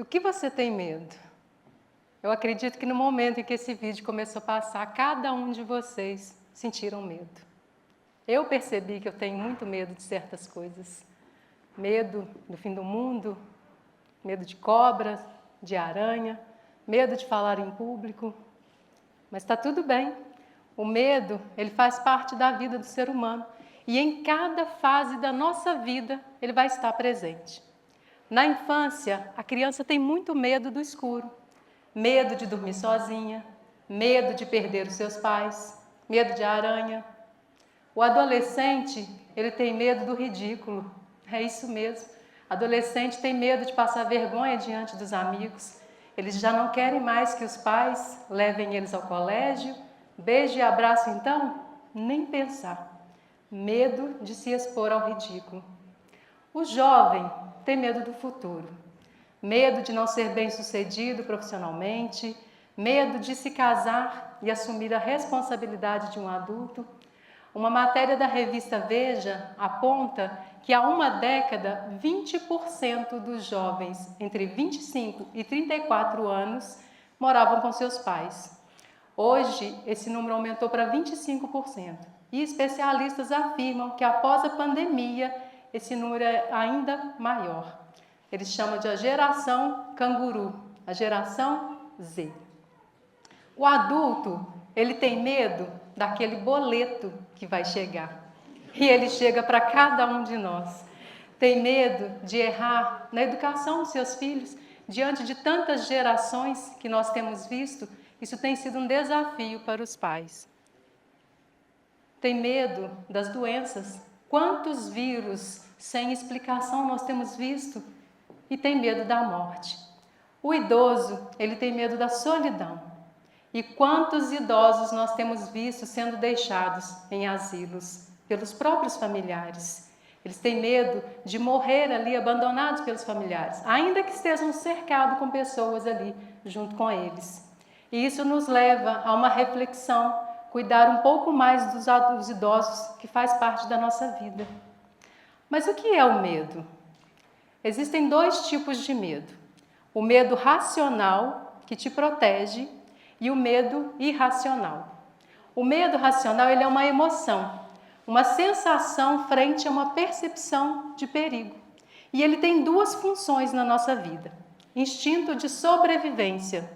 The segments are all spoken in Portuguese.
Do que você tem medo? Eu acredito que no momento em que esse vídeo começou a passar, cada um de vocês sentiram medo. Eu percebi que eu tenho muito medo de certas coisas. Medo do fim do mundo, medo de cobras, de aranha, medo de falar em público. Mas está tudo bem. O medo, ele faz parte da vida do ser humano. E em cada fase da nossa vida, ele vai estar presente. Na infância, a criança tem muito medo do escuro. Medo de dormir sozinha, medo de perder os seus pais, medo de aranha. O adolescente, ele tem medo do ridículo. É isso mesmo. Adolescente tem medo de passar vergonha diante dos amigos. Eles já não querem mais que os pais levem eles ao colégio. Beijo e abraço, então? Nem pensar. Medo de se expor ao ridículo. O jovem tem medo do futuro. Medo de não ser bem-sucedido profissionalmente. Medo de se casar e assumir a responsabilidade de um adulto. Uma matéria da revista Veja aponta que há uma década, 20% dos jovens entre 25 e 34 anos moravam com seus pais. Hoje, esse número aumentou para 25%. E especialistas afirmam que após a pandemia, esse número é ainda maior. Eles chamam de a geração canguru, a geração Z. O adulto, ele tem medo daquele boleto que vai chegar. E ele chega para cada um de nós. Tem medo de errar na educação dos seus filhos. Diante de tantas gerações que nós temos visto, isso tem sido um desafio para os pais. Tem medo das doenças. Quantos vírus sem explicação nós temos visto? E tem medo da morte. O idoso, ele tem medo da solidão. E quantos idosos nós temos visto sendo deixados em asilos pelos próprios familiares. Eles têm medo de morrer ali abandonados pelos familiares, ainda que estejam cercados com pessoas ali junto com eles. E isso nos leva a uma reflexão, cuidar um pouco mais dos idosos, que faz parte da nossa vida. Mas o que é o medo? Existem dois tipos de medo. O medo racional, que te protege, e o medo irracional. O medo racional, ele é uma emoção, uma sensação frente a uma percepção de perigo. E ele tem duas funções na nossa vida. Instinto de sobrevivência.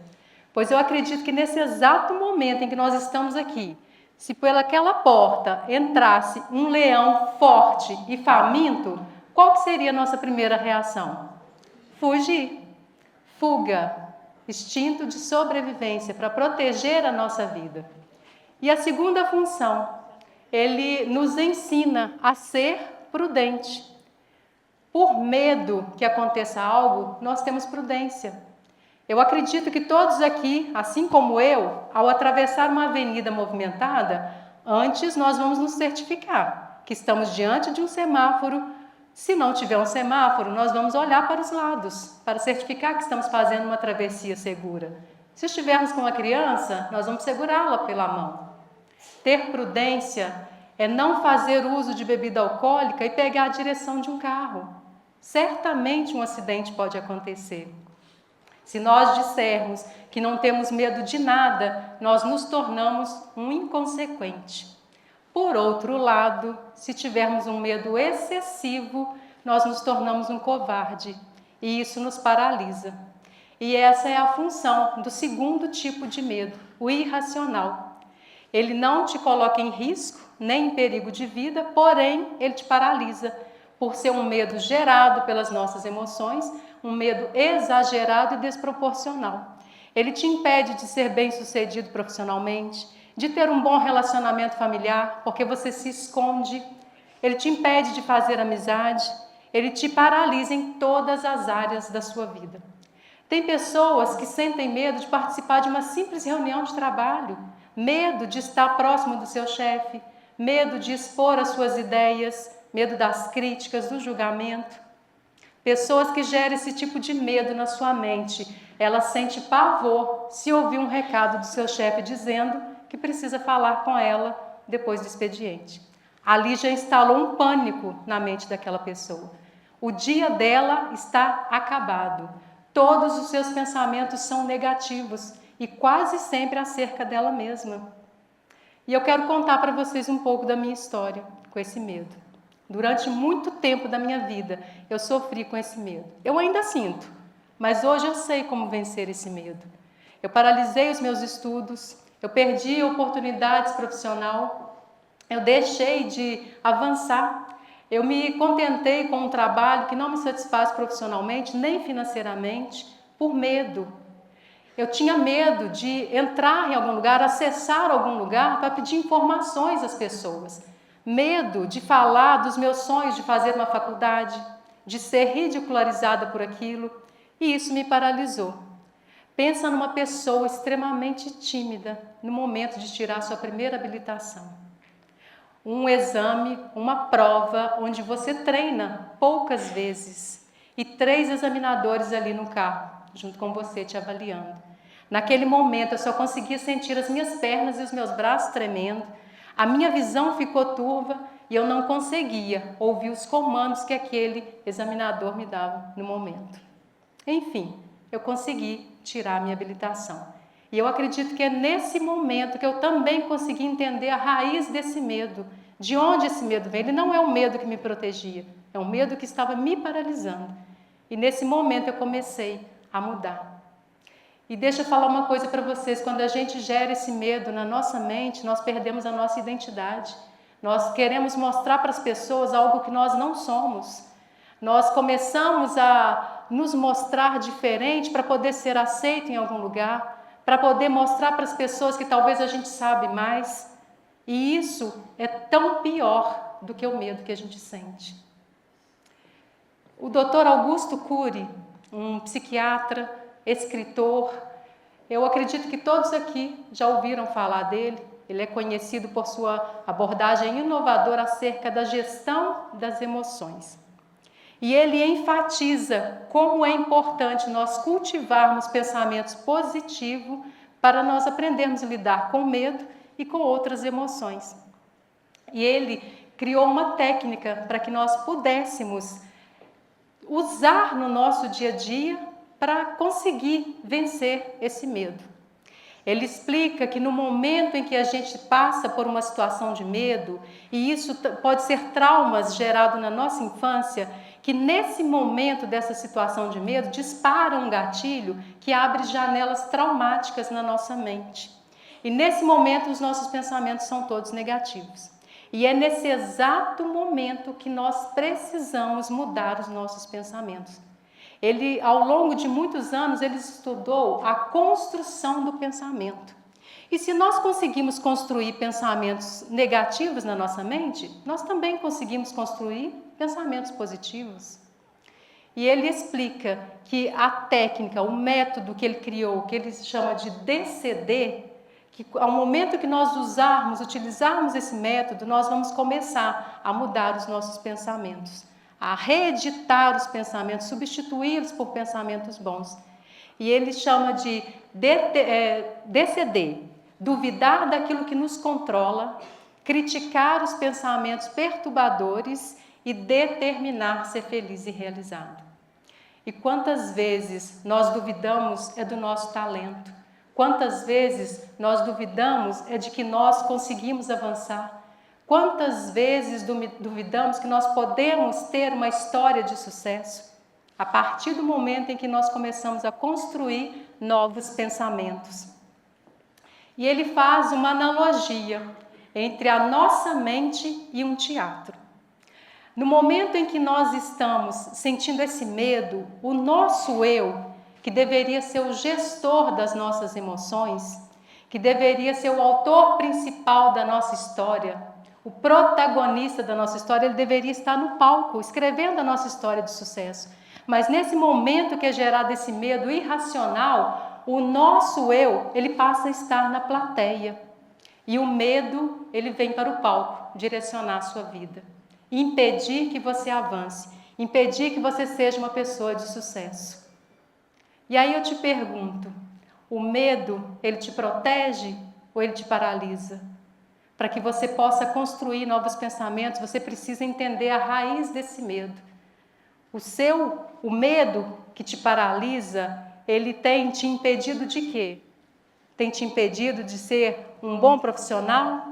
Pois eu acredito que nesse exato momento em que nós estamos aqui, se pelaquela porta entrasse um leão forte e faminto, qual que seria a nossa primeira reação? Fugir. Fuga. Instinto de sobrevivência para proteger a nossa vida. E a segunda função, ele nos ensina a ser prudente. Por medo que aconteça algo, nós temos prudência. Eu acredito que todos aqui, assim como eu, ao atravessar uma avenida movimentada, antes nós vamos nos certificar que estamos diante de um semáforo. Se não tiver um semáforo, nós vamos olhar para os lados, para certificar que estamos fazendo uma travessia segura. Se estivermos com uma criança, nós vamos segurá-la pela mão. Ter prudência é não fazer uso de bebida alcoólica e pegar a direção de um carro. Certamente um acidente pode acontecer. Se nós dissermos que não temos medo de nada, nós nos tornamos um inconsequente. Por outro lado, se tivermos um medo excessivo, nós nos tornamos um covarde e isso nos paralisa. E essa é a função do segundo tipo de medo, o irracional. Ele não te coloca em risco, nem em perigo de vida, porém ele te paralisa, por ser um medo gerado pelas nossas emoções, um medo exagerado e desproporcional. Ele te impede de ser bem-sucedido profissionalmente, de ter um bom relacionamento familiar, porque você se esconde. Ele te impede de fazer amizade, ele te paralisa em todas as áreas da sua vida. Tem pessoas que sentem medo de participar de uma simples reunião de trabalho, medo de estar próximo do seu chefe, medo de expor as suas ideias, medo das críticas, do julgamento. Pessoas que geram esse tipo de medo na sua mente, ela sente pavor se ouvir um recado do seu chefe dizendo que precisa falar com ela depois do expediente. Ali já instalou um pânico na mente daquela pessoa. O dia dela está acabado. Todos os seus pensamentos são negativos e quase sempre acerca dela mesma. E eu quero contar para vocês um pouco da minha história com esse medo. Durante muito tempo da minha vida, eu sofri com esse medo. Eu ainda sinto, mas hoje eu sei como vencer esse medo. Eu paralisei os meus estudos, eu perdi oportunidades profissionais, eu deixei de avançar. Eu me contentei com um trabalho que não me satisfaz profissionalmente, nem financeiramente, por medo. Eu tinha medo de entrar em algum lugar, acessar algum lugar para pedir informações às pessoas. Medo de falar dos meus sonhos de fazer uma faculdade, de ser ridicularizada por aquilo. E isso me paralisou. Pensa numa pessoa extremamente tímida no momento de tirar sua primeira habilitação. Um exame, uma prova onde você treina poucas vezes e 3 examinadores ali no carro, junto com você te avaliando. Naquele momento eu só conseguia sentir as minhas pernas e os meus braços tremendo, a minha visão ficou turva e eu não conseguia ouvir os comandos que aquele examinador me dava no momento. Enfim, eu consegui tirar a minha habilitação. E eu acredito que é nesse momento que eu também consegui entender a raiz desse medo. De onde esse medo vem? Ele não é um medo que me protegia, é um medo que estava me paralisando. E nesse momento eu comecei a mudar. E deixa eu falar uma coisa para vocês, quando a gente gera esse medo na nossa mente, nós perdemos a nossa identidade. Nós queremos mostrar para as pessoas algo que nós não somos. Nós começamos a nos mostrar diferente para poder ser aceito em algum lugar, para poder mostrar para as pessoas que talvez a gente sabe mais. E isso é tão pior do que o medo que a gente sente. O Dr. Augusto Cury, um psiquiatra, escritor, eu acredito que todos aqui já ouviram falar dele. Ele é conhecido por sua abordagem inovadora acerca da gestão das emoções. E ele enfatiza como é importante nós cultivarmos pensamentos positivos para nós aprendermos a lidar com medo e com outras emoções. E ele criou uma técnica para que nós pudéssemos usar no nosso dia a dia para conseguir vencer esse medo. Ele explica que no momento em que a gente passa por uma situação de medo, e isso pode ser traumas gerados na nossa infância, que nesse momento dessa situação de medo dispara um gatilho que abre janelas traumáticas na nossa mente. E nesse momento os nossos pensamentos são todos negativos. E é nesse exato momento que nós precisamos mudar os nossos pensamentos. Ele, ao longo de muitos anos, ele estudou a construção do pensamento. E se nós conseguimos construir pensamentos negativos na nossa mente, nós também conseguimos construir pensamentos positivos. E ele explica que a técnica, o método que ele criou, que ele chama de DCD, que ao momento que nós utilizarmos esse método, nós vamos começar a mudar os nossos pensamentos, a reeditar os pensamentos, substituí-los por pensamentos bons. E ele chama de DCD, duvidar daquilo que nos controla, criticar os pensamentos perturbadores e determinar ser feliz e realizado. E quantas vezes nós duvidamos do nosso talento? Quantas vezes nós duvidamos de que nós conseguimos avançar? Quantas vezes duvidamos que nós podemos ter uma história de sucesso? A partir do momento em que nós começamos a construir novos pensamentos. E ele faz uma analogia entre a nossa mente e um teatro. No momento em que nós estamos sentindo esse medo, o nosso eu, que deveria ser o gestor das nossas emoções, que deveria ser o autor principal da nossa história, o protagonista da nossa história, ele deveria estar no palco, escrevendo a nossa história de sucesso. Mas nesse momento que é gerado esse medo irracional, o nosso eu, ele passa a estar na plateia. E o medo, ele vem para o palco, direcionar a sua vida. Impedir que você avance, impedir que você seja uma pessoa de sucesso. E aí eu te pergunto, o medo, ele te protege ou ele te paralisa? Para que você possa construir novos pensamentos, você precisa entender a raiz desse medo. O medo que te paralisa, ele tem te impedido de quê? Tem te impedido de ser um bom profissional?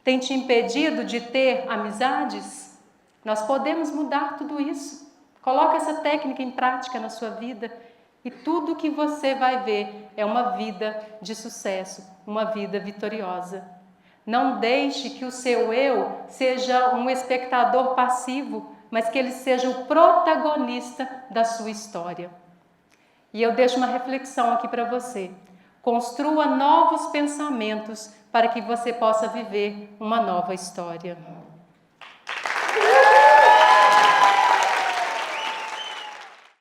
Tem te impedido de ter amizades? Nós podemos mudar tudo isso. Coloque essa técnica em prática na sua vida e tudo que você vai ver é uma vida de sucesso, uma vida vitoriosa. Não deixe que o seu eu seja um espectador passivo, mas que ele seja o protagonista da sua história. E eu deixo uma reflexão aqui para você. Construa novos pensamentos para que você possa viver uma nova história.